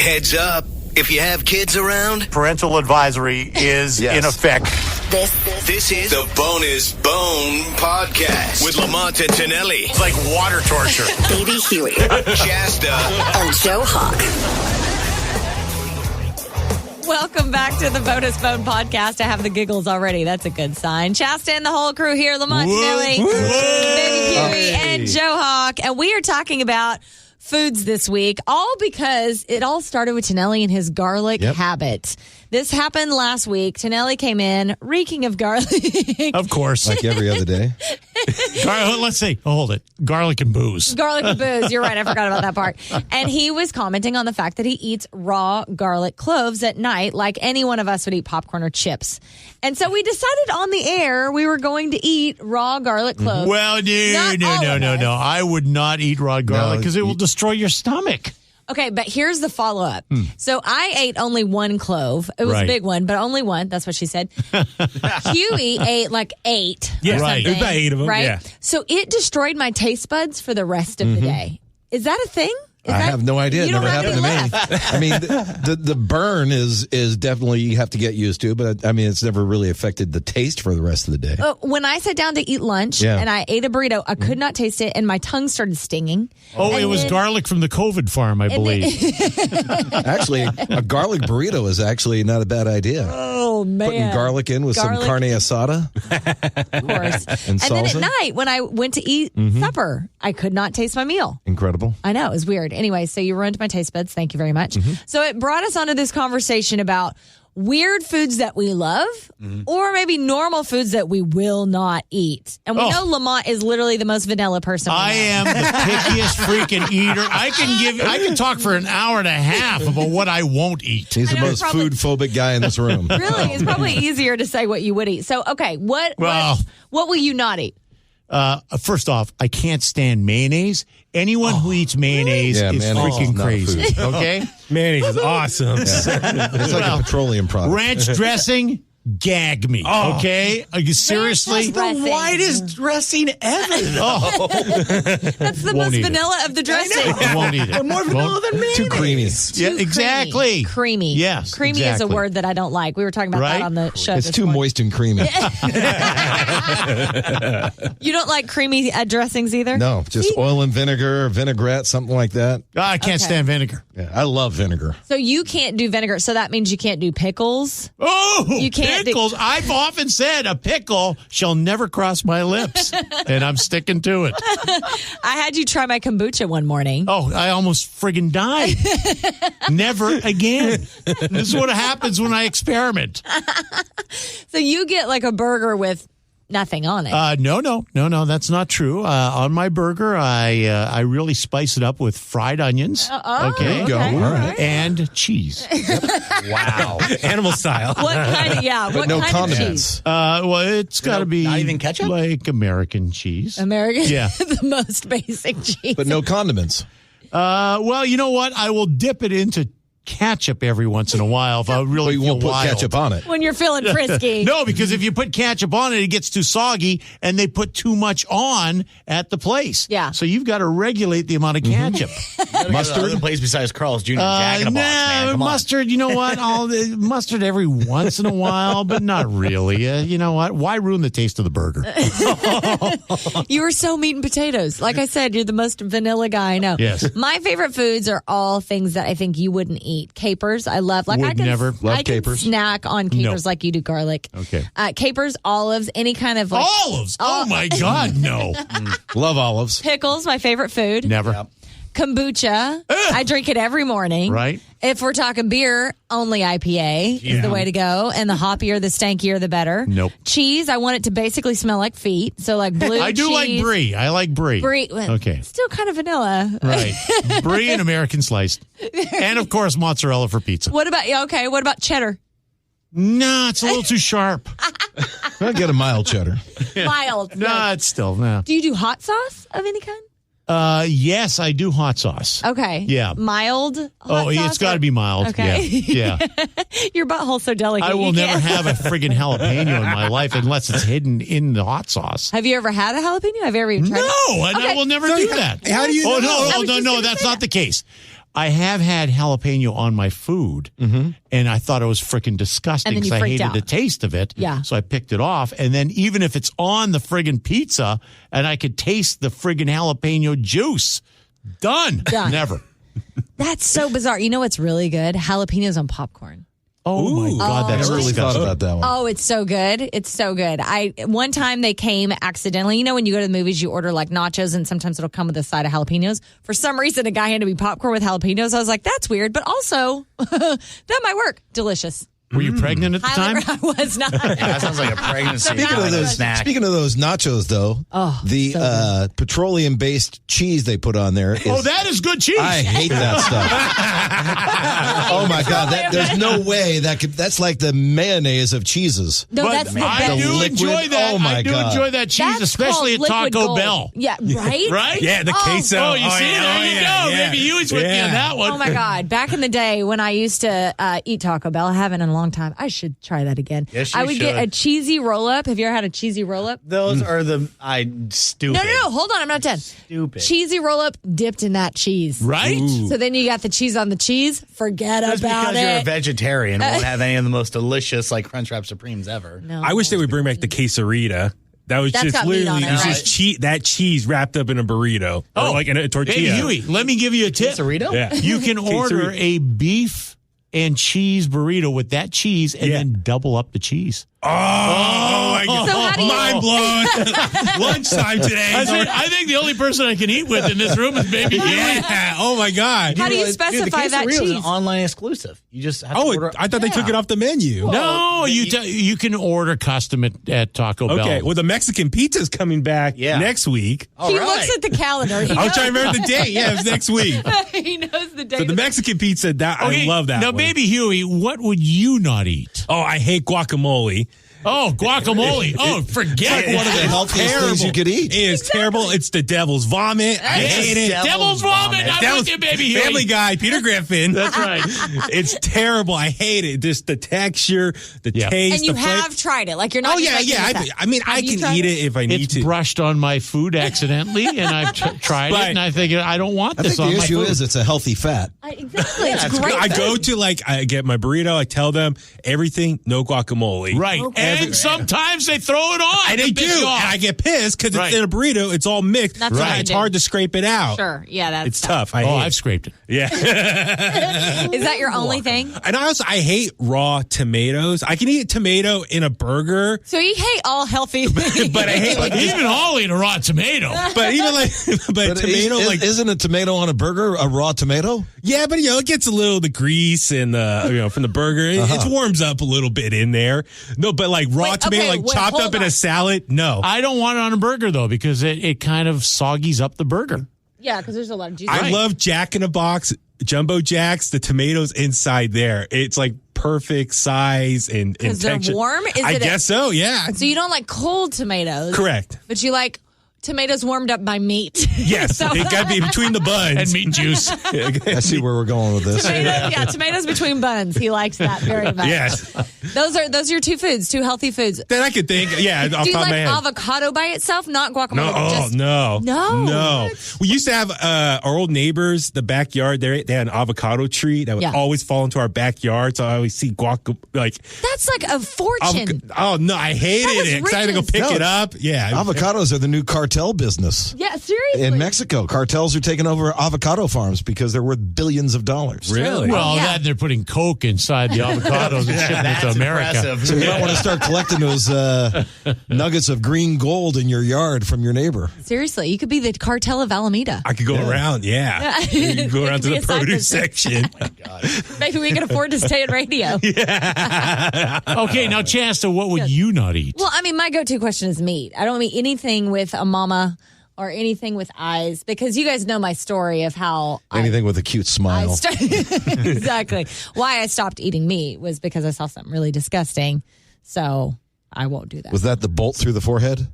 Heads up. If you have kids around, parental advisory is in effect. This is the Bonus Bone Podcast with Lamont and Tonelli. It's like water torture. Baby Huey. Chasta. And Joe Hawk. Welcome back to the Bonus Bone Podcast. I have the giggles already. That's a good sign. Chasta and the whole crew here. Lamont, Tonelli, Baby Huey, and Joe Hawk. And we are talking about foods this week, all because it all started with Tonelli and his garlic habit. This happened last week. Tonelli came in reeking of garlic. Of course. Like every other day. Let's see. Hold it. Garlic and booze. Garlic and booze. You're right. I forgot about that part. And he was commenting on the fact that he eats raw garlic cloves at night like any one of us would eat popcorn or chips. And so we decided on the air we were going to eat raw garlic cloves. Well, no. I would not eat raw garlic because it will destroy your stomach. Okay, but here's the follow-up. So I ate only one clove. It was a big one, but only one. That's what she said. Huey ate like 8. Yeah, right. About 8 of them. Right? Yeah. So it destroyed my taste buds for the rest of the day. Is that a thing? I have no idea. It never happened to me. I mean, the burn is definitely you have to get used to, but I mean, it's never really affected the taste for the rest of the day. When I sat down to eat lunch and I ate a burrito, I could not taste it, and my tongue started stinging. Oh, it was garlic from the COVID farm, I believe. Actually, a garlic burrito is actually not a bad idea. Oh, man. Putting garlic in with some carne asada. Of course. And then at night, when I went to eat supper, I could not taste my meal. Incredible. I know. It was weird. Anyway, so you ruined my taste buds. Thank you very much. So it brought us onto this conversation about weird foods that we love or maybe normal foods that we will not eat. And we know Lamont is literally the most vanilla person. I am the pickiest freaking eater. I can talk for an hour and a half about what I won't eat. He's the most food-phobic guy in this room. Really? It's probably easier to say what you would eat. So, okay, what will you not eat? First off, I can't stand mayonnaise. Anyone who eats mayonnaise is freaking crazy. Okay? Mayonnaise is awesome. It's like a petroleum product. Ranch dressing, gag me. Okay? Are you seriously? That's the whitest dressing ever. That's the most vanilla of the dressing. I won't eat it. More vanilla than mayonnaise. Too creamy. Yeah, exactly. Creamy. Yes, creamy is a word that I don't like. We were talking about that on the show. It's too moist and creamy. You don't like creamy dressings either? No, just oil and vinegar, vinaigrette, something like that. I can't stand vinegar. Yeah, I love vinegar. So you can't do vinegar. So that means you can't do pickles? Oh, you can't pickles. I've often said a pickle shall never cross my lips, and I'm sticking to it. I had you try my kombucha one morning. Oh, I almost friggin' died. Never again. This is what happens when I experiment. So you get like a burger with nothing on it. No, that's not true. On my burger, I really spice it up with fried onions. Okay. There you go. All right. And cheese. Wow. Animal style. What kind of, But what no kind condiments. of cheese? Well, it's got to be not even ketchup? Like American cheese. American? Yeah. The most basic cheese. But no condiments. Well, you know what? I will dip it into ketchup every once in a while if I really You feel won't put wild. ketchup on it. When you're feeling frisky. No, because if you put ketchup on it, it gets too soggy, and they put too much on at the place. Yeah. So you've got to regulate the amount of ketchup. Mustard? Other place besides Carl's Jr. Jack in a box, man. Come mustard, you know what? Mustard every once in a while, but not really. You know what? Why ruin the taste of the burger? You are so meat and potatoes. Like I said, you're the most vanilla guy I know. Yes. My favorite foods are all things that I think you wouldn't eat. Capers, I love. Like I can never. Love I capers. can snack on capers like you do garlic. Okay. Capers, olives, any kind of like Olives? Oh, my God, no. Love olives. pickles. My favorite food. Never. Yep. Kombucha. I drink it every morning. Right. If we're talking beer, only IPA is the way to go. And the hoppier, the stankier, the better. Nope. Cheese, I want it to basically smell like feet. So like blue cheese. I do like brie. I like brie. Brie. Okay. Still kind of vanilla. Right. Brie and American sliced. And, of course, mozzarella for pizza. What about cheddar? No, it's a little too sharp. I'll get a mild cheddar. Mild. No, it's still, no. Do you do hot sauce of any kind? Yes, I do hot sauce. Okay. Yeah. Mild hot sauce? It's got to be mild. Okay. Yeah. Your butthole's so delicate. I will you never can't- have a friggin' jalapeno in my life unless it's hidden in the hot sauce. Have you ever had a jalapeno? Have you ever even tried it? No, and I will never do that. How do you know? Oh, no, that's not the case. I have had jalapeno on my food, and I thought it was freaking disgusting And then you because I freaked hated out. the taste of it. Yeah. So I picked it off. And then even if it's on the friggin' pizza and I could taste the friggin' jalapeno juice, done. Never. That's so bizarre. You know what's really good? Jalapenos on popcorn. Oh, my God. I That's never really thought about that one. Oh, it's so good. It's so good. One time they came accidentally. You know, when you go to the movies, you order like nachos and sometimes it'll come with a side of jalapenos. For some reason, a guy handed me popcorn with jalapenos. I was like, that's weird, but also that might work. Delicious. Were you pregnant at the time? I was not. Yeah, that sounds like a pregnancy. Speaking of those nachos, though, the petroleum-based cheese they put on there is... Oh, that is good cheese. I hate that stuff. Oh, my God. There's no way that's like the mayonnaise of cheeses. No, But that's the I best. do enjoy that. Oh, my I do God. enjoy that cheese, That's especially at called liquid Taco gold. Bell. Yeah, right? Right? Yeah, the queso. Oh, you see? There you go. Yeah. Maybe Huey's with me on that one. Oh my God. Back in the day when I used to eat Taco Bell, I haven't in a long time. I should try that again. Yes, you I would get should. a cheesy roll up. Have you ever had a cheesy roll up? Those are stupid. No. Hold on. I'm not done. Stupid. Cheesy roll up dipped in that cheese. Right? So then you got the cheese on the cheese. Forget Just about because you're a it. vegetarian won't have any of the most delicious like Crunchwrap Supremes ever. No. I wish they would bring back the quesarita. That was That's just got meat on literally it, it's right? just that cheese wrapped up in a burrito or like in a Hey, tortilla. Huey, let me give you a tip. Quesarito? Yeah. You can order Quesarito. a beef and cheese burrito with that cheese and then double up the cheese. Oh my God. So how do you- Mind blown. Lunchtime today. I think the only person I can eat with in this room is baby Huey. Yeah. Oh my God. How do you Dude, specify the that quesarito is an cheese? online exclusive. You just have to Oh, order. I thought they took it off the menu. No, you can order custom at Taco Bell. Okay, well, the Mexican pizza's coming back next week. He looks at the calendar. He I was knows. trying to remember the date. Yeah, it's next week. He knows the date. So the Mexican pizza, I love that Now, one. baby Huey, what would you not eat? Oh, I hate guacamole. Oh, guacamole. Oh, forget it. One of the healthiest things you could eat. It is terrible. It's the devil's vomit. I hate it. Devil's vomit. I'm with you, baby Huey. Family Guy, Peter Griffin. That's right. It's terrible. I hate it. Just the texture, the taste. and you the flavor. have tried it. Like you're not. Oh, yeah, just yeah. making this up. I mean, I Have you can tried eat it if I need It's to. brushed on my food accidentally, and I've tried it, and I think I don't want I this think on the my issue food. is it's a healthy fat. Exactly. It's great. I go to I get my burrito. I tell them everything, no guacamole. Right. And sometimes they throw it on. And they to do. piss you And off. I get pissed because Right. it's in a burrito. It's all mixed. That's what I It's do. hard to scrape it out. Sure. Yeah, that's It's tough. I hate I've it. scraped it. Yeah. Is that your only thing? And I hate raw tomatoes. I can eat a tomato in a burger, So you hate all healthy things. but I hate Even I'll eat a raw tomato. but even But tomato isn't a tomato on a burger a raw tomato? yeah, but it gets a little of the grease and from the burger. It warms up a little bit in there. No, but raw Wait, tomato okay, wait, chopped hold up in on. a salad. No. I don't want it on a burger, though, because it kind of soggies up the burger. Yeah, because there's a lot of juice. I love Jack in a Box, Jumbo Jacks, the tomatoes inside there. It's like perfect size and Because they're texture. warm? Is I it guess so, yeah. So you don't like cold tomatoes. Correct. But you like tomatoes warmed up by meat. Yes, So- it got to be between the buns. And meat juice. I see where we're going with this. Tomatoes between buns. He likes that very much. Yes. Those are your two foods, two healthy foods. That I could think, yeah, off Do you top of my like head. avocado by itself, not guacamole? No, just, no. No? We used to have our old neighbors, the backyard. They had an avocado tree that would always fall into our backyard. So I always see That's like a fortune. Oh no, I hated That is it because I had to go riches. pick it up. Yeah, Avocados are the new cartel business. Yeah, seriously. In Mexico, cartels are taking over avocado farms because they're worth billions of dollars. really. Well, Yeah. that they're putting Coke inside the avocados and shipping it to America. Impressive. So you might want to start collecting those nuggets of green gold in your yard from your neighbor. Seriously, you could be the cartel of Alameda. I could go around. Yeah, you could go It around could to be the a side produce business. section. Maybe we can afford to stay in radio. Okay, now, Chasta, what would you not eat? Well, I mean, my go-to question is meat. I don't eat anything with a mama or anything with eyes because you guys know my story of how Anything with a cute smile. exactly. Why I stopped eating meat was because I saw something really disgusting. So I won't do that. Was that the bolt through the forehead?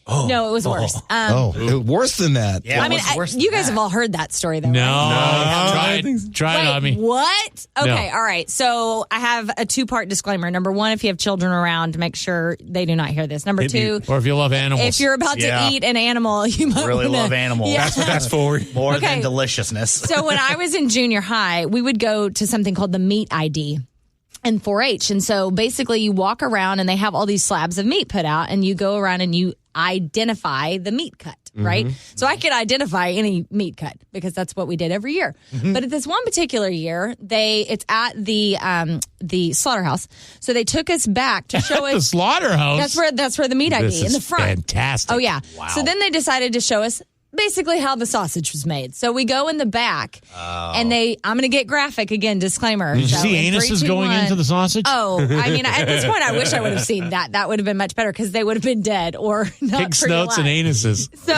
No, it was worse. Worse than that. Yeah, I mean, you guys have all heard that story, though. No, right? try it on me. What? Okay, No. all right. So I have a 2-part disclaimer. Number 1, if you have children around, make sure they do not hear this. Number 2, Or if you love animals. if you're about to eat an animal, you might Really wanna, love animals. Yeah. That's what that's for. More than deliciousness. So when I was in junior high, we would go to something called the meat ID in 4-H. And so basically you walk around and they have all these slabs of meat put out and you go around and you identify the meat cut, right? So I could identify any meat cut because that's what we did every year. But at this one particular year, it's at the slaughterhouse. So they took us back to show us the slaughterhouse. That's where the meat ID This in is the front. fantastic. Oh yeah. Wow. So then they decided to show us basically how the sausage was made. So we go in the back, and I'm going to get graphic again. Disclaimer. Did you So see in anuses 3, 2, going 1. into the sausage? Oh, I mean, at this point, I wish I would have seen that. That would have been much better because they would have been dead or not. Pig snouts and anuses. So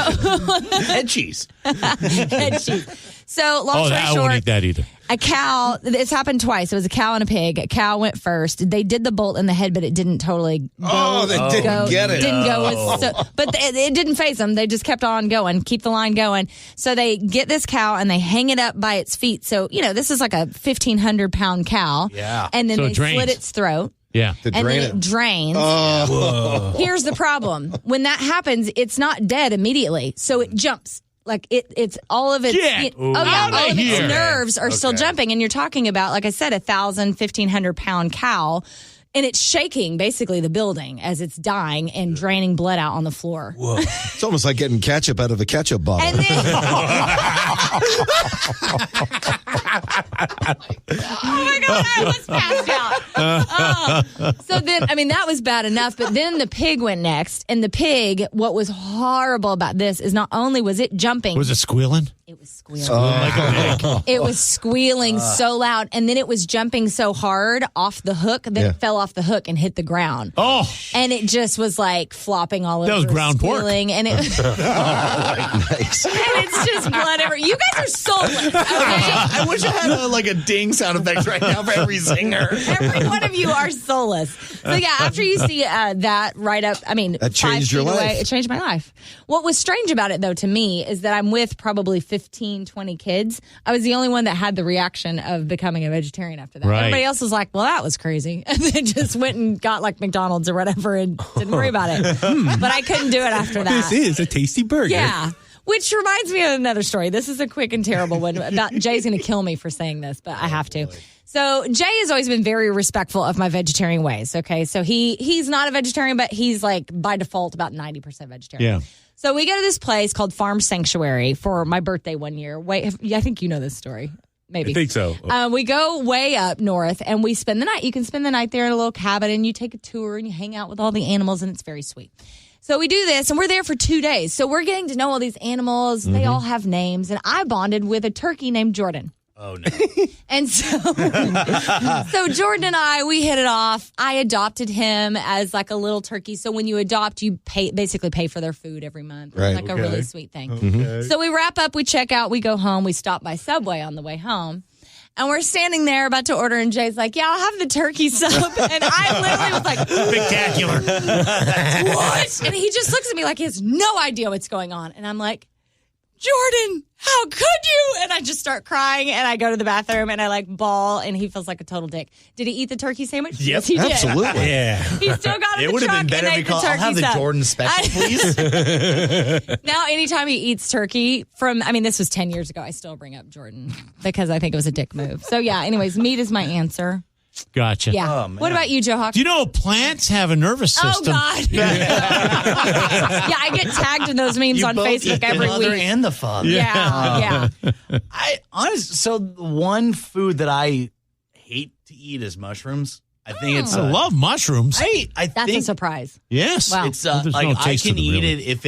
Head cheese. head cheese. So long story I short, won't eat that either. a cow. It's happened twice. It was a cow and a pig. A cow went first. They did the bolt in the head, but it didn't totally go. Oh, they didn't get it. Didn't go. But it didn't phase them. They just kept on going, keep the line going. So they get this cow and they hang it up by its feet. So this is like a 1,500-pound cow. Yeah. And then So it they drains. slit its throat. Yeah. To And drain then it drains. Here's the problem. When that happens, it's not dead immediately. So it jumps. Like it's all of its, Get all outta of here. its nerves are still jumping. And you're talking about, like I said, 1,500-pound cow. And it's shaking basically the building as it's dying and draining blood out on the floor. It's almost like getting ketchup out of a ketchup bottle. And then, oh my God, I almost passed out. So then, I mean, that was bad enough. But then the pig went next. And the pig, what was horrible about this is not only was it jumping. Was it squealing? It was squealing. Like a pig. It was squealing so loud. And then it was jumping so hard off the hook that it fell off the hook and hit the ground. Oh. And it just was like flopping all over. That was ground pork. squealing, And, Nice. and it's just blood everywhere. You guys are soulless. Okay? I wish I had a ding sound effect right now for every zinger. Every one of you are soulless. So yeah, after you see that right up, I mean, That changed your 5 feet away, life. it changed my life. What was strange about it, though, to me, is that I'm with probably 15, 20 kids. I was the only one that had the reaction of becoming a vegetarian after that. Right. Everybody else was like, well, that was crazy. And they just went and got like McDonald's or whatever and didn't worry about it. But I couldn't do it after that. This is a tasty burger. Yeah. Which reminds me of another story. This is a quick and terrible one. Jay's going to kill me for saying this, but I have to. So Jay has always been very respectful of my vegetarian ways. Okay, so he's not a vegetarian, but he's like by default about 90% vegetarian. Yeah. So we go to this place called Farm Sanctuary for my birthday one year. Wait, I think you know this story. Maybe. I think so. We go way up north and we spend the night. You can spend the night there in a little cabin and you take a tour and you hang out with all the animals and it's very sweet. So we do this and we're there for 2 days. So we're getting to know all these animals. They all have names. And I bonded with a turkey named Jordan. Oh, no. And so Jordan and we hit it off. I adopted him as like a little turkey. So when you adopt, you basically pay for their food every month. It's Right. like a really sweet thing. So we wrap up, we check out, we go home. We stop by Subway on the way home. And we're standing there about to order, and Jay's like, yeah, I'll have the turkey sub. And I literally was like, Spectacular. what? And he just looks at me like he has no idea what's going on. And I'm like, Jordan, how could you? And I just start crying, and I go to the bathroom, and I like bawl, and he feels like a total dick. Did he eat the turkey sandwich? Yep. Yes, he did. Absolutely. Yeah. He still got it. It would have been better if he called, I'll have the Jordan special, please. Now, anytime he eats turkey this was 10 years ago, I still bring up Jordan because I think it was a dick move. So, yeah, anyways, meat is my answer. Gotcha. Yeah. Oh, man. What about you, Joe Hawk? Do you know plants have a nervous Oh, system? God. Yeah, I get tagged in those memes on Facebook every the mother week. and the father. Yeah. So the one food that I hate to eat is mushrooms. I think it's. I love mushrooms. I That's think a surprise. Yes. Wow. it's There's like no I taste to can them, eat really. it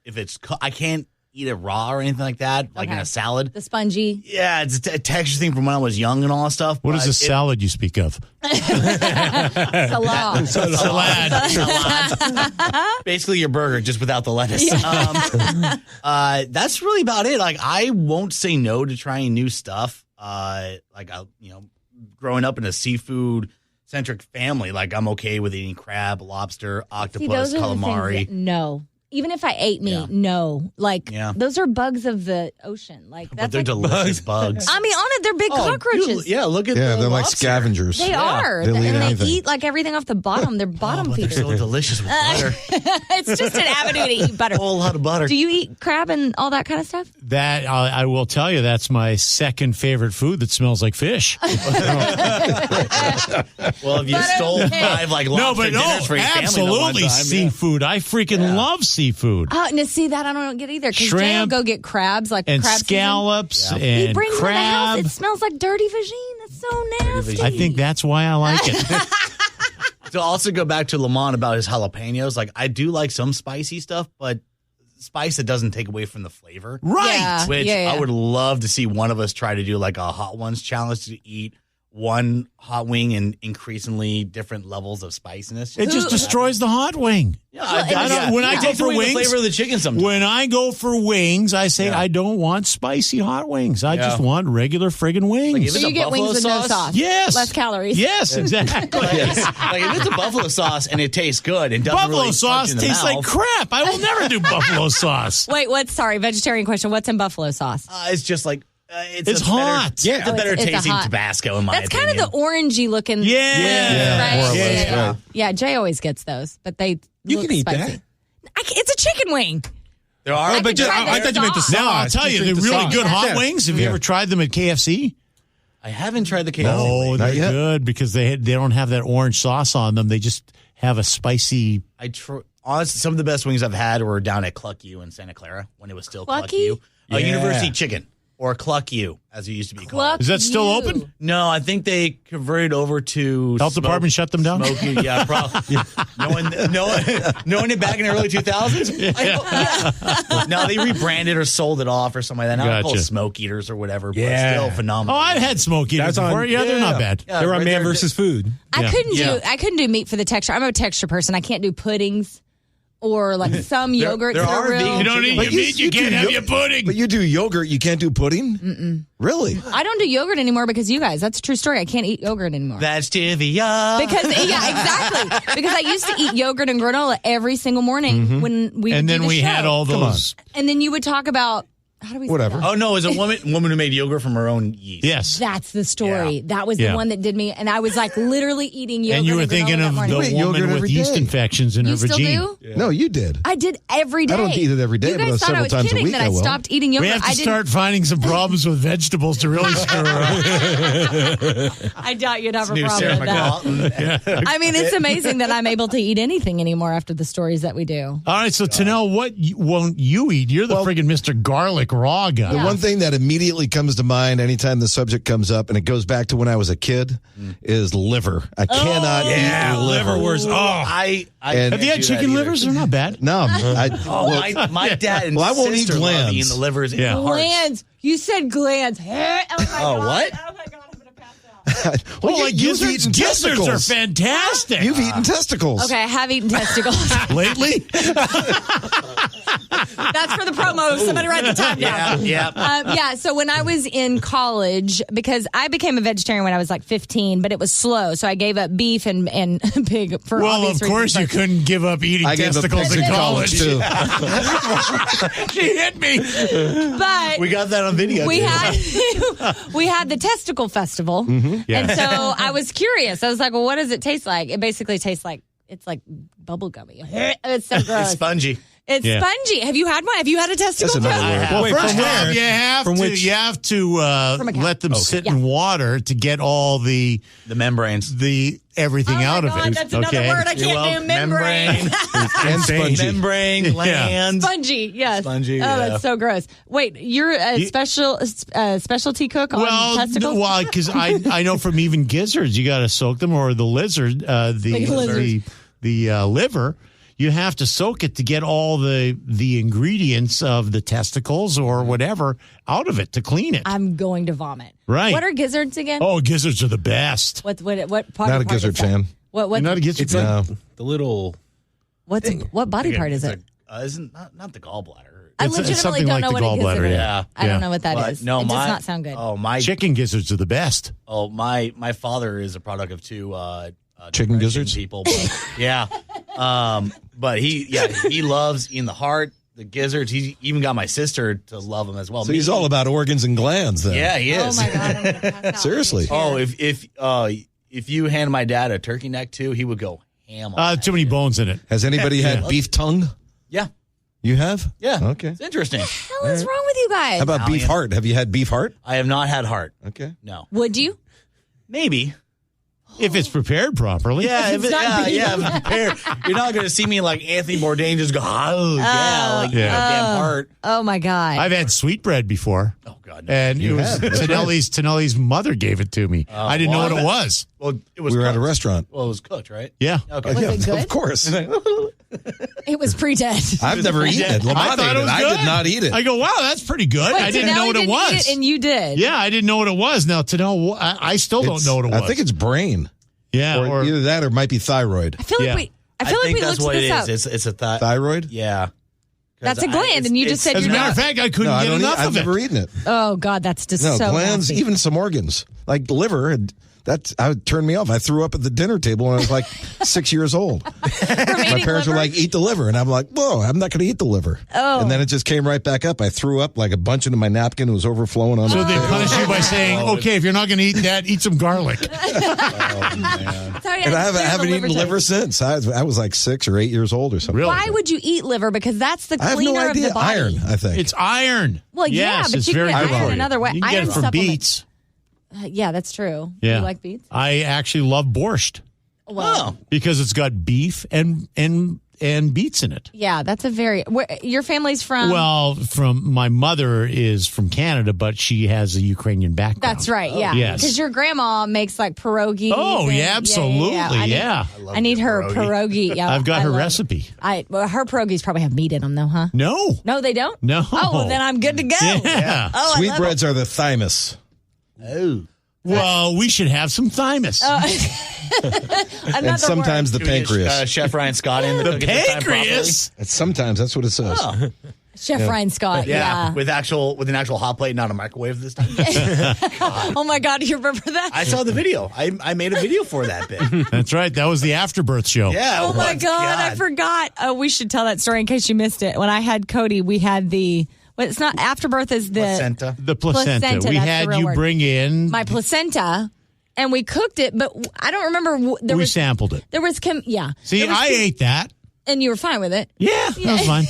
if it's I can't eat it raw or anything like that, like in Okay. a salad. The spongy. Yeah, it's a texture thing from when I was young and all that stuff. What is but the salad you speak of? Salad. Salad. basically your burger just without the lettuce. That's really about it. Like I won't say no to trying new stuff. Growing up in a seafood centric family, like I'm okay with eating crab, lobster, octopus, See, those are the calamari. things that, no. even if I ate meat, no. Like, those are bugs of the ocean. Like, but they're delicious bugs. I mean, on it, they're big cockroaches. Look at they're like lobster. scavengers. They are. They'll eat and anything. they eat like everything off the bottom. They're bottom feeders. They're so delicious with butter. It's just an avenue to eat butter. A whole lot of butter. Do you eat crab and all that kind of stuff? That I will tell you, that's my second favorite food that smells like fish. Well, if you stole 5 like lobster dinners for your family, absolutely seafood. I freaking love seafood. Oh, and to see that I don't get either. Because Jay will go get crabs, like and crab scallops season. and he brings crab. them in the house. It smells like dirty vagine. That's so nasty. I think that's why I like it. To also go back to Lamont about his jalapenos, like I do like some spicy stuff, but spice that doesn't take away from the flavor. Right. Yeah. Which I would love to see one of us try to do like a hot ones challenge to eat one hot wing in increasingly different levels of spiciness. It just destroys the hot wing. When I go for wings, the flavor of the chicken sometimes. When I go for wings, I say I don't want spicy hot wings. I just want regular friggin' wings. Like if it's so you get wings with no sauce. Yes. Less calories. Yes, exactly. Like if it's a buffalo sauce and it tastes good and doesn't Buffalo really sauce punch in the tastes mouth, like crap. I will never do buffalo sauce. Wait, vegetarian question. What's in buffalo sauce? it's just like It's hot. It's a better it's a tasting hot. Tabasco in my That's opinion. kind of the orangey looking. Yeah. Right? Right. Yeah, Jay always gets those, but they You look can eat spicy. that. It's a chicken wing. There are, I but could try I thought you meant the sauce. Now, I'll sauce. tell you, drink the the really sauce. good hot Yeah. wings, have you ever tried them at KFC? I haven't tried the KFC. No, wing. they're Not yet. good because they don't have that orange sauce on them. They just have a spicy. Honestly, some of the best wings I've had were down at Cluck U in Santa Clara when it was still Cluck Clucky? U. Yeah. University Chicken or Cluck U as it used to be called. Cluck Is that still you. open? No, I think they converted over to Health department shut them down? Smoky, yeah, probably. Knowing it back in the early 2000s. No, they rebranded or sold it off or something like that. Now they're called Gotcha. Smoke Eaters or whatever, but Yeah. still Oh, phenomenal. I've had smoke eaters That's on- before. Yeah, they're not bad. Yeah, They're on right Man there. versus Food. I Yeah. couldn't do meat for the texture. I'm a texture person. I can't do puddings or like some yogurts. there that are real. vegan You don't eat But your you- meat, you you can't do have yo- your pudding. But you do yogurt, you can't do pudding? Mm-mm. Really? I don't do yogurt anymore because you guys. That's a true story. I can't eat yogurt anymore. That's Tivia. Because exactly. Because I used to eat yogurt and granola every single morning when we and would then do the we had show. all those. And then you would talk about how do we say Whatever. that? Oh no, it was a woman who made yogurt from her own yeast. Yes. That's the story. Yeah. That was Yeah. the one that did me, and I was like literally eating yogurt. And you were granola thinking that of morning. the You eat yogurt woman with every yeast day. infections in You her still vagina. do? No, you did. I did every day. I don't eat it every day, You but guys thought I several was times a kidding week that I I will. stopped eating yogurt. We have to I didn't. start finding some problems with vegetables to really screw around. I doubt you'd have a New problem Sarah with that. McLachlan. I mean, it's amazing that I'm able to eat anything anymore after the stories that we do. All right, so Tanel, what won't you eat? You're the friggin' Mr. Garlic Raw guy. The one thing that immediately comes to mind anytime the subject comes up, and it goes back to when I was a kid, is liver. I cannot eat liver. Liverwurst. Oh, I And- Have you had chicken livers? They're not bad. No, my dad and Well, I won't eat sister love glands. eating the livers Yeah. and hearts. Glands. You said glands. Oh, my God. what? Oh, my God. I'm going to pass out. well, Oh, like you've gizzards. eaten Gizzards are testicles. fantastic. You've eaten testicles. Okay, I have eaten testicles. Lately? That's for the promo. Somebody write the time down. Yeah. So when I was in college, because I became a vegetarian when I was like 15, but it was slow. So I gave up beef and pig for Well, obvious of course you reasons. couldn't give up eating I gave up testicles pigs in in college. too. She hit me. But We got that on video. we too. had the testicle festival. Yeah. And so I was curious. I was like, well, what does it taste like? It basically tastes like, it's like bubble gummy. It's so gross. It's spongy. It's Yeah. spongy. Have you had one? Have you had a testicle? That's another Joe? word. Well, Wait, first from off, where? you have From to which- From a cow. let them sit Yeah. in water to get all the The membranes. everything Oh out my of God, it. that's another word I You're can't do. welcome. Membrane. And spongy. Membrane, glands. Spongy, yes. Spongy, Oh, yeah. that's so gross. Wait, you're a specialty cook on testicles? Well, because I know from even gizzards, you got to soak them, or the lizard, the liver. You have to soak it to get all the ingredients of the testicles or whatever out of it to clean it. I'm going to vomit. Right. What are gizzards again? Oh, gizzards are the best. What body Not a part gizzard is that? fan. What You're not a gizzard it's fan? like the little. what body part is it? Isn't not the gallbladder. I It's legitimately something don't like know the what a gallbladder, gizzard is. yeah. I don't know what that But is. no, it my, does not sound good. Oh, my Chicken gizzards are the best. Oh, my father is a product of two Chicken depression gizzards? people. But, yeah. But he loves eating the heart, the gizzards. He even got my sister to love them as well. So he's all about organs and glands then. Yeah, he is. Oh my God! I'm gonna pass out. Seriously. Oh, if you hand my dad a turkey neck too, he would go ham on that Too many shit. bones in it. Has anybody had beef tongue? Yeah. You have? Yeah. Okay. It's interesting. What the hell is wrong with you guys? How about beef Italian. heart? Have you had beef heart? I have not had heart. Okay. No. Would you? Maybe. If it's prepared properly. Yeah, It's not beef. if it's prepared. You're not going to see me like Anthony Bourdain just go, damn heart. Oh my God! I've had sweetbread before. Oh, God. No. And it was have. That's Tonelli's mother gave it to me. I didn't know what it was. Well, it was We were at a cooked. restaurant. Well, it was cooked, right? Yeah. Okay. Was Yeah, it good? of course. It was pre-dead. I've never eaten it. I Lamont thought ate it was I good. did not eat it. I go, wow, that's pretty good. Wait, I didn't Tanelli know what it didn't was. eat it and you did. Yeah, I didn't know what it was. Now, Tanel, I still don't know what it was. I think it's brain. yeah, Or either that or it might be thyroid. I feel like Yeah. we. I I feel like think we that's looked what it this is. up. It's a Thyroid? Yeah. That's a gland, and you just said as a you're matter not. of fact, I couldn't No, I get don't enough I've of it. never eaten it. Oh God, that's just No, so glands, nasty. even some organs, like liver, that would turn me off. I threw up at the dinner table when I was like 6 years old. My parents were like, eat the liver. And I'm like, whoa, I'm not going to eat the liver. Oh. And then it just came right back up. I threw up like a bunch into my napkin. It was overflowing on So the they table. punish you by saying, okay, if you're not going to eat that, eat some garlic. Sorry, And I haven't the eaten liver taste. since. I was like 6 or 8 years old or something. Really? Why would you eat liver? Because that's the I have cleaner no idea. of the body. Iron, I think. It's iron. Well, yeah, yes, but it's you can very get good iron for you. another way. You can get Iron it from supplements. beets. Yeah, that's true. Yeah. You like beets? I actually love borscht Well, because it's got beef and beets in it. yeah, that's a very. Your family's from. Well, from my mother is from Canada, but she has a Ukrainian background. That's right. Yeah. Yes. Because your grandma makes like pierogies. Oh, and- yeah, absolutely. Yeah. I need her pierogi. Yeah, I've got I her love it. recipe. Well, her pierogies probably have meat in them, though, huh? No. No, they don't. No. Oh, well, then I'm good to go. Yeah. Oh, I love Sweetbreads are the thymus. Oh. Well, we should have some thymus. And sometimes the pancreas. Chef Ryan Scott in the pancreas. Sometimes that's what it says. Chef Ryan Scott. Yeah. With an actual hot plate, not a microwave this time. Oh my God, you remember that? I saw the video. I made a video for that bit. That's right. That was the afterbirth show. Yeah. Oh my what? God, I forgot. Oh, we should tell that story in case you missed it. When I had Cody, we had the. Well, it's not afterbirth. Is the Placenta. The placenta. Placenta, We that's the had real you word. bring in. my placenta, and we cooked it, but I don't remember. There we was sampled it. there was yeah. See, There was I ate that. and you were fine with it. Yeah, that was fine.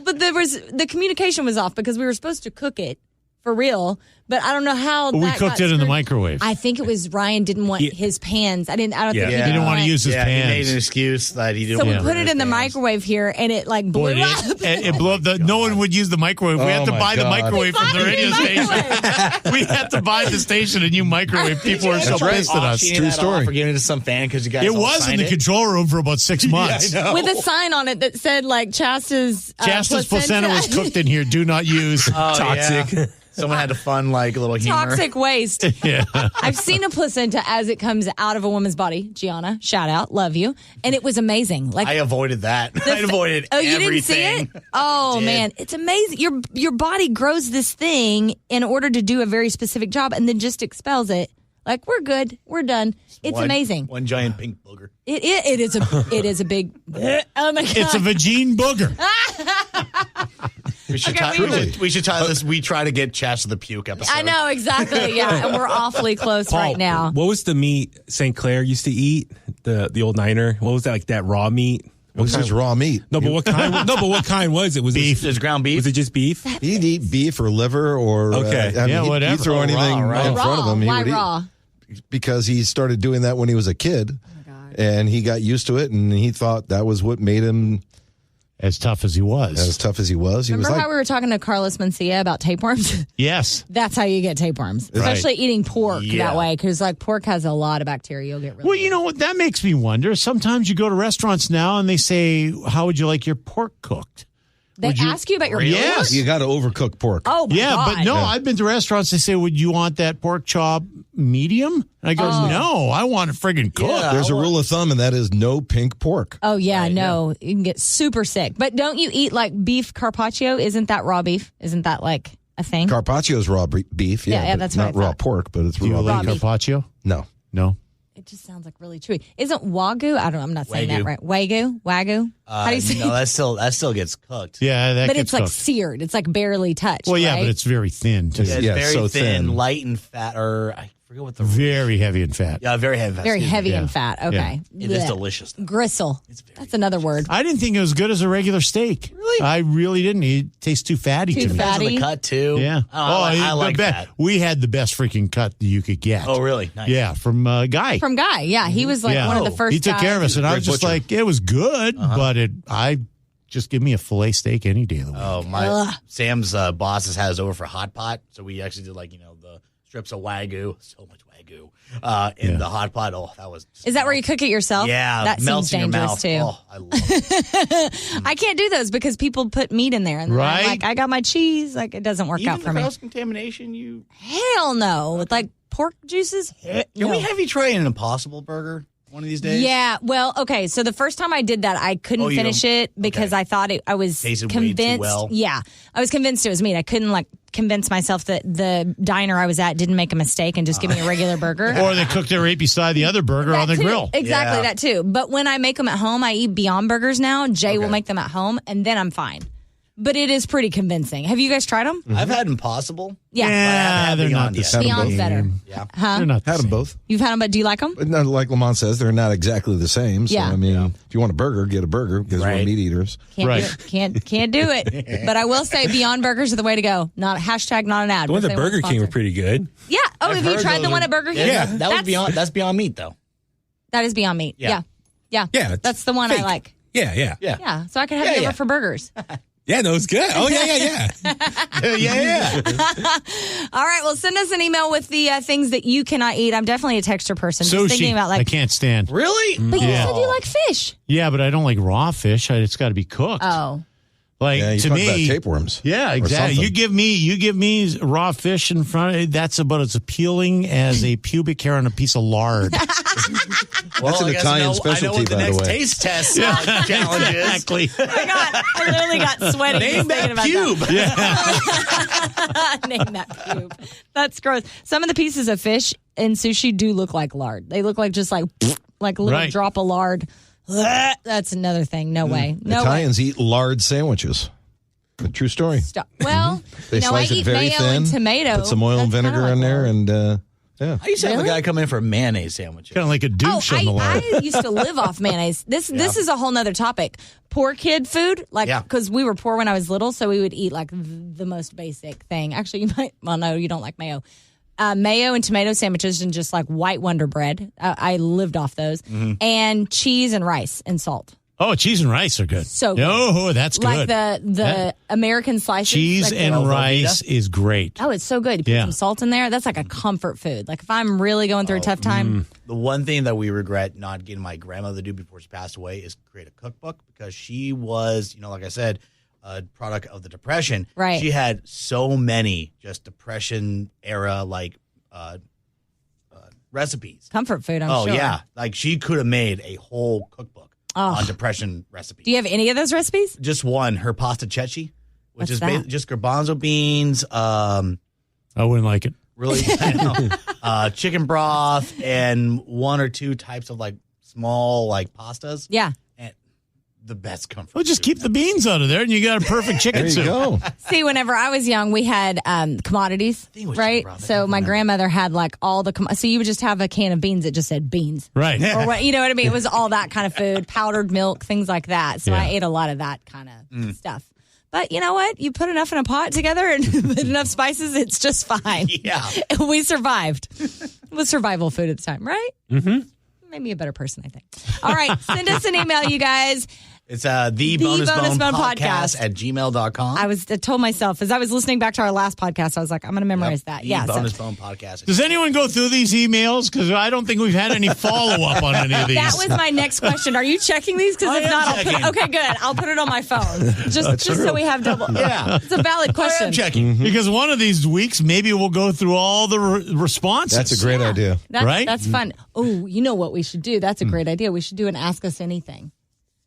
But the communication was off because we were supposed to cook it for real, but I don't know how We that cooked got it in the screwed. microwave. I think it was Ryan didn't want his pans. I don't think He he didn't want to use his Yeah, he made pans. an excuse that he didn't So we want to put use it in the his pans. microwave here, and it like blew Boy, up. it blew up. No one would use the microwave. We Oh, had to my buy the God. microwave from the radio station. We had to buy the station a new microwave. People were so That's right. pissed at us. Auctioning True that story. off or giving it to some fan because you guys It all was in signed the it. control room for about 6 months. With a sign on it that said like Chasta's Chasta's placenta was cooked in here. Do not use. Oh, Toxic. yeah. Someone had to fund like a little humor. toxic waste. Yeah. I've seen a placenta as it comes out of a woman's body. Gianna, shout out, love you, and it was amazing. Like I avoided that. I avoided Oh, you everything. didn't see it? Oh Did. man, it's amazing. Your body grows this thing in order to do a very specific job, and then just expels it. Like we're good, we're done. It's amazing. One giant pink booger. It is a big. Oh my god! It's a vagine booger. We should, Okay, we should tie this. We try to get Chasta the puke episode. I know exactly. Yeah, and we're awfully close right now. What was the meat St. Clair used to eat? The old Niner. What was that? Like that raw meat? This is raw meat. No, but what kind? No, but what kind was it? Was Beef. it There's ground beef. Was it just beef? He'd eat beef or liver or Okay. Yeah, whatever. He'd throw Oh, anything raw, right? in front of him. He Why would eat. raw? Because he started doing that when he was a kid, and he got used to it, and he thought that was what made him As tough as he was. as tough as he was. He Remember was like, how we were talking to Carlos Mencia about tapeworms? Yes. That's how you get tapeworms, especially eating pork Yeah. that way, because like pork has a lot of bacteria. You'll get really. Well, you know what? That makes me wonder. Sometimes you go to restaurants now and they say, how would you like your pork cooked? they would you- ask you about your Yes. pork? you got to overcook pork. Oh my Yeah, God. but no, I've been to restaurants. They say, would you want that pork chop medium? And I go, no, I want it friggin' cooked. Yeah. There's a rule of thumb, and that is no pink pork. Oh yeah, no, you can get super sick. But don't you eat like beef carpaccio? Isn't that raw beef? Isn't that like a thing? Carpaccio's raw beef. Yeah, but that's what not I raw thought. pork, but it's Do you raw like beef. beef. carpaccio? No. No. It just sounds like really chewy. Isn't Wagyu? I don't know. I'm not saying that Wagyu. right. Wagyu? How do you say No, that still gets cooked. Yeah, but gets it's like cooked. seared. It's like barely touched. Well, yeah, right? but it's very thin too. Yeah, it's Yeah, very so thin, thin. light and fat, or I forget what the Very heavy in fat. Yeah, very heavy. very excuse me. heavy Yeah. in fat. Okay. It is Blech. delicious. Though. Gristle. That's another word. I didn't think it was good as a regular steak. Really? I really didn't. It tastes too fatty Too to me. fat. Depends on Fatty? the cut too. Yeah. I like that. We had the best freaking cut that you could get. Oh, really? Nice. Yeah, from Guy. From Guy. Yeah, he was like one of the first He took care of us, and I Great was just butcher. like, it was good, but I just give me a filet steak any day of the week. Oh, Sam's boss has had us over for hot pot, so we actually did the strips of Wagyu, so much Wagyu, in the hot pot. Oh, that was. Is that where you cook it yourself? Yeah, that melts seems in your dangerous mouth. too. Oh, I love it. I can't do those because people put meat in there, and then I'm Right. like, I got my cheese. Like it doesn't work Even out the for me. cross contamination, you. Hell no, with like pork juices. Can No. we have you try an Impossible Burger one of these days? Yeah, well, okay. So the first time I did that, I couldn't Oh, you finish don't- it because okay. I thought I was Tasted way too convinced. well. Yeah, I was convinced it was meat. I couldn't convince myself that the diner I was at didn't make a mistake and just give me a regular burger. Or they cooked it right beside the other burger on the That too. grill. Exactly, Yeah. that too. But when I make them at home, I eat Beyond Burgers now. Jay will Okay. make them at home, and then I'm fine. But it is pretty convincing. Have you guys tried them? I've had Impossible. Yeah. Yeah, they're not Beyond the yet. same. Beyond's better. Yeah. They're not the Had them same. both. You've had them, but do you like them? But no, like Lamont says, they're not exactly the same. So, Yeah. I mean, if you want a burger, get a burger because we're Right. meat eaters. Can't Right. do it. Can't do it. But I will say Beyond Burgers are the way to go. Not hashtag not an ad. The ones but at they won't Burger King were sponsor. pretty good. Yeah. Oh, I've have you heard tried the those one are- at Burger King? Yeah. That's Beyond Meat though. That is Beyond Meat. Yeah. Yeah. Yeah, it's That's the one I fake. like. Yeah. Yeah. So I could have Yeah, it over yeah. for burgers. Yeah, no, it's good. Oh, yeah. Yeah. All right. Well, send us an email with the things that you cannot eat. I'm definitely a texture person. Just thinking Sushi. about I can't stand. Really? But you Yeah. said you like fish. Yeah, but I don't like raw fish. It's got to be cooked. Oh. Like Yeah, you to talk me, about tapeworms. Yeah, or exactly. something. You give me raw fish in front of that's about as appealing as a pubic hair on a piece of lard. That's an I guess Italian I know specialty, what the by the next way. taste test challenge is. Exactly. Oh my God. I literally got sweaty Name just thinking that about pube. that. Name that pube. That's gross. Some of the pieces of fish in sushi do look like lard. They look like just like a little Right. drop of lard. That's another thing. No way. No way. Italians eat lard sandwiches. A true story. Stop. Well, They I slice it eat very mayo thin, and tomato. put some oil and That's kinda vinegar like in there, lard. and yeah. I used to have Really? a guy come in for a mayonnaise sandwich. Kind of like a douche on the lard. I used to live off mayonnaise. This is a whole nother topic. Poor kid food, because we were poor when I was little, so we would eat like the most basic thing. Actually, you might. Well, no, you don't like mayo. Mayo and tomato sandwiches and just like white Wonder Bread. I lived off those, and cheese and rice and salt. Oh, cheese and rice are good. So good. Oh, that's Like good. the American slices. Cheese like the- and rice is great. Oh, it's so good. You put Yeah. some salt in there. That's like a comfort food. Like if I'm really going through a tough time. The one thing that we regret not getting my grandmother to do before she passed away is create a cookbook because she was, like I said, a product of the Depression. Right. She had so many just Depression era recipes. Comfort food, I'm Oh sure. yeah, like she could have made a whole cookbook on Depression recipes. Do you have any of those recipes? Just one, her pasta cecchi, which What's is that? just garbanzo beans. I wouldn't like it. Really, chicken broth and one or two types of like small like pastas. Yeah. And the best comfort. Well, just food. keep the beans out of there, and you got a perfect chicken There you soup. go. See, whenever I was young, we had commodities, think it was right? chicken broth. I So don't my remember. grandmother had like all the, so you would just have a can of beans that just said beans. Right. Or what, you know what I mean? It was all that kind of food, powdered milk, things like that. So I ate a lot of that kind of stuff. But you know what? You put enough in a pot together and with enough spices, it's just fine. Yeah. We survived. It was survival food at the time, right? Mm-hmm. Made me a better person, I think. All right. Send us an email, you guys. It's the bonus bone podcast at gmail.com. I told myself as I was listening back to our last podcast, I was like, I'm going to memorize that. The Yeah. so- bonus bone podcast. Does anyone go through these emails? Because I don't think we've had any follow up on any of these. That was my next question. Are you checking these? Because I if am not, checking. okay, good. I'll put it on my phone. Just so we have double. Yeah. It's a valid I question. am checking. Because one of these weeks, maybe we'll go through all the responses. That's a great idea. That's, Right? That's fun. Oh, you know what we should do? That's a great idea. We should do an Ask Us Anything.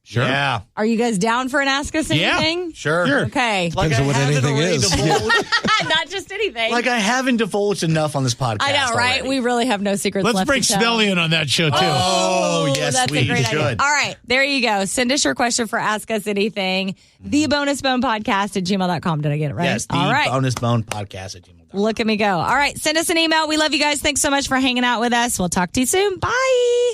Sure. Yeah. Are you guys down for an Ask Us Anything? Sure. Okay. Depends on what anything is. Not just anything. Like I haven't divulged enough on this podcast. I know, right? already. We really have no secrets Let's left bring to tell. Smelly in on that show, too. Oh, yes, that's we a great should. idea. All right, there you go. Send us your question for Ask Us Anything. The Bonus Bone Podcast at gmail.com. Did I get it right? Yes, the All right. Bonus Bone Podcast at gmail.com. Look at me go. All right, send us an email. We love you guys. Thanks so much for hanging out with us. We'll talk to you soon. Bye.